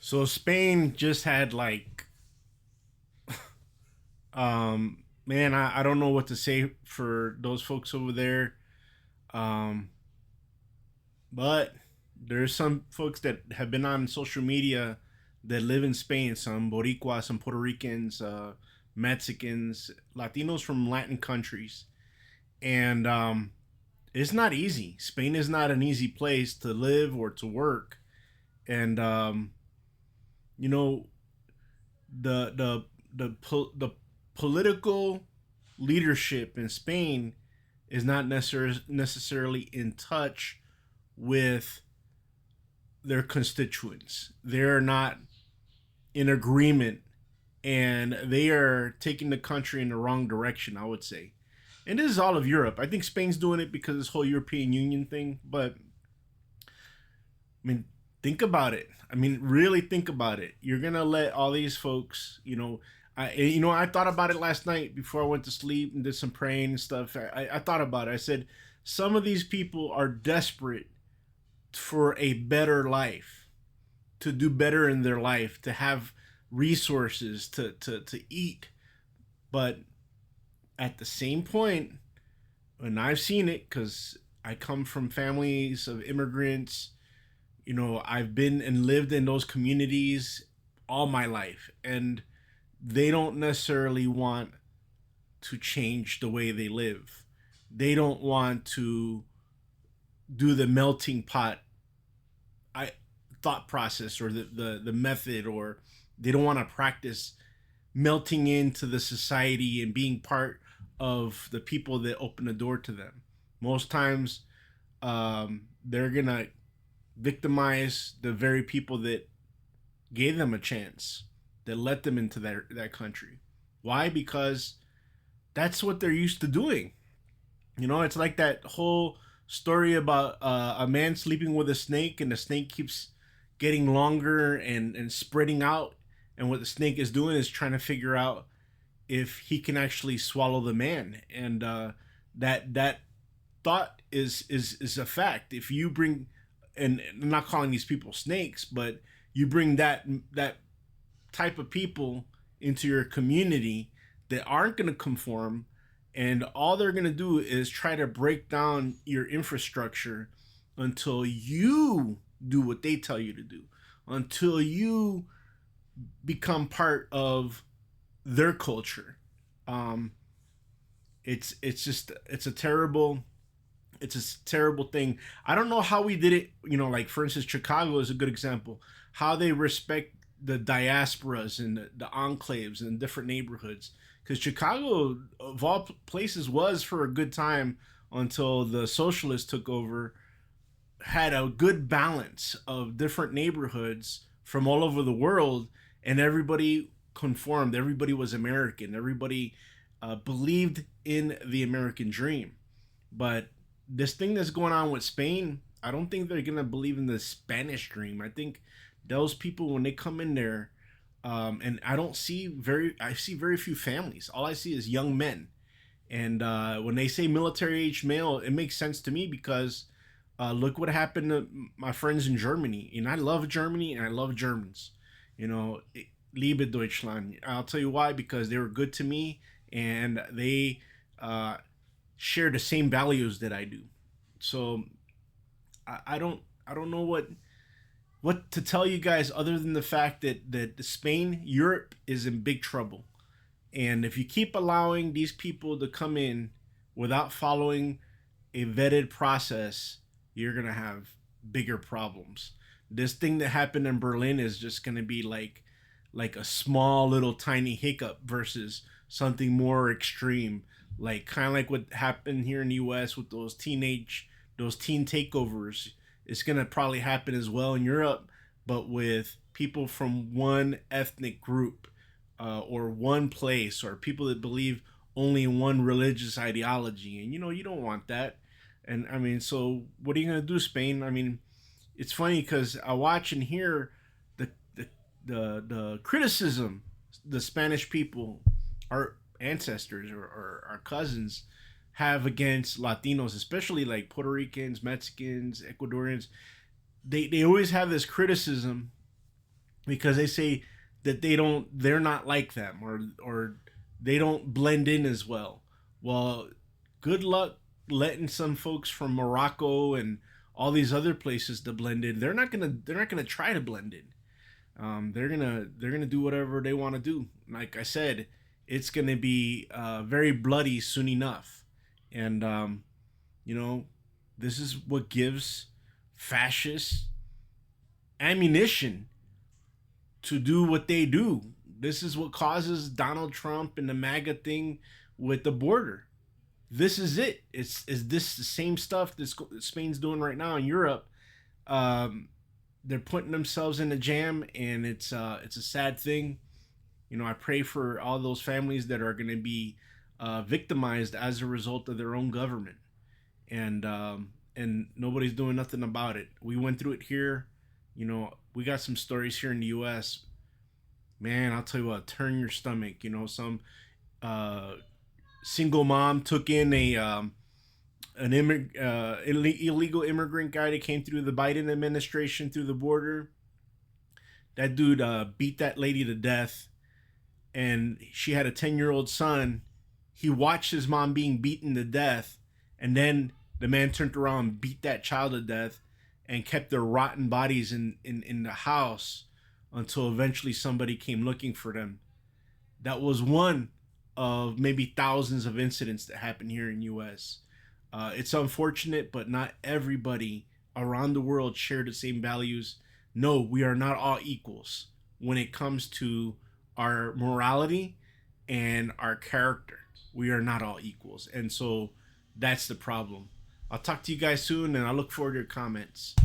So Spain just had man, I don't know what to say for those folks over there. Um but there's some folks that have been on social media that live in Spain, some Boricua, some Puerto Ricans, Mexicans, Latinos from Latin countries. And it's not easy. Spain is not an easy place to live or to work. And you know, the political leadership in Spain is not necessarily in touch with their constituents. They're not in agreement, and they are taking the country in the wrong direction, I would say. And this is all of Europe. I think Spain's doing it because of this whole European Union thing, but I mean, think about it. I mean, really think about it. You're gonna let all these folks, I thought about it last night before I went to sleep and did some praying and stuff. I thought about it. I said, some of these people are desperate for a better life, to do better in their life, to have resources to eat. But at the same point, and I've seen it because I come from families of immigrants. I've been and lived in those communities all my life, and they don't necessarily want to change the way they live. They don't want to do the melting pot I thought process, or the method, or they don't want to practice melting into the society and being part of the people that open the door to them. Most times, they're gonna victimize the very people that gave them a chance, that let them into that country. Why? Because that's what they're used to doing. It's like that whole story about a man sleeping with a snake, and the snake keeps getting longer and spreading out. And what the snake is doing is trying to figure out if he can actually swallow the man. And that thought is a fact. If you bring, and I'm not calling these people snakes, but you bring that type of people into your community that aren't going to conform, and all they're going to do is try to break down your infrastructure until you do what they tell you to do, until you become part of their culture. um it's a terrible thing. I don't know how we did it. Like, for instance, Chicago is a good example. How they respect the diasporas and the enclaves and different neighborhoods. Because Chicago, of all places, was for a good time until the socialists took over. Had a good balance of different neighborhoods from all over the world, and everybody conformed. Everybody was American. Everybody believed in the American dream. But this thing that's going on with Spain, I don't think they're gonna believe in the Spanish dream. I think those people, when they come in there, and I see very few families. All I see is young men. And when they say military age male, it makes sense to me because look what happened to my friends in Germany. And I love Germany and I love Germans. Liebe Deutschland. I'll tell you why, because they were good to me, and they uh, share the same values that I do. So I don't know what to tell you guys other than the fact that Spain, Europe is in big trouble. And if you keep allowing these people to come in without following a vetted process, you're gonna have bigger problems. This thing that happened in Berlin is just gonna be like a small little tiny hiccup versus something more extreme, like kind of like what happened here in the US with those teen takeovers. It's gonna probably happen as well in Europe, but with people from one ethnic group, or one place, or people that believe only in one religious ideology. And you don't want that. And I mean, so what are you gonna do, Spain? I mean, it's funny because I watch and hear the the the criticism the Spanish people, our ancestors, or our cousins, have against Latinos, especially like Puerto Ricans, Mexicans, Ecuadorians. They always have this criticism because they say that they're not like them, or they don't blend in as well. Well, good luck letting some folks from Morocco and all these other places to blend in. They're not gonna try to blend in. They're gonna do whatever they want to do. Like I said, it's gonna be very bloody soon enough, and you know, this is what gives fascists ammunition to do what they do. This is what causes Donald Trump and the MAGA thing with the border. This is it. Is this the same stuff that Spain's doing right now in Europe? Um, they're putting themselves in a jam, and it's a sad thing. I pray for all those families that are going to be victimized as a result of their own government, and nobody's doing nothing about it. We went through it here. We got some stories here in the U.S. Man, I'll tell you what, turn your stomach. Some uh, single mom took in an illegal immigrant guy that came through the Biden administration through the border. That dude beat that lady to death, and she had a 10-year-old son. He watched his mom being beaten to death, and then the man turned around and beat that child to death and kept their rotten bodies in the house until eventually somebody came looking for them. That was one of maybe thousands of incidents that happen here in US. It's unfortunate, but not everybody around the world share the same values. No, we are not all equals when it comes to our morality and our character. We are not all equals. And so that's the problem. I'll talk to you guys soon, and I look forward to your comments.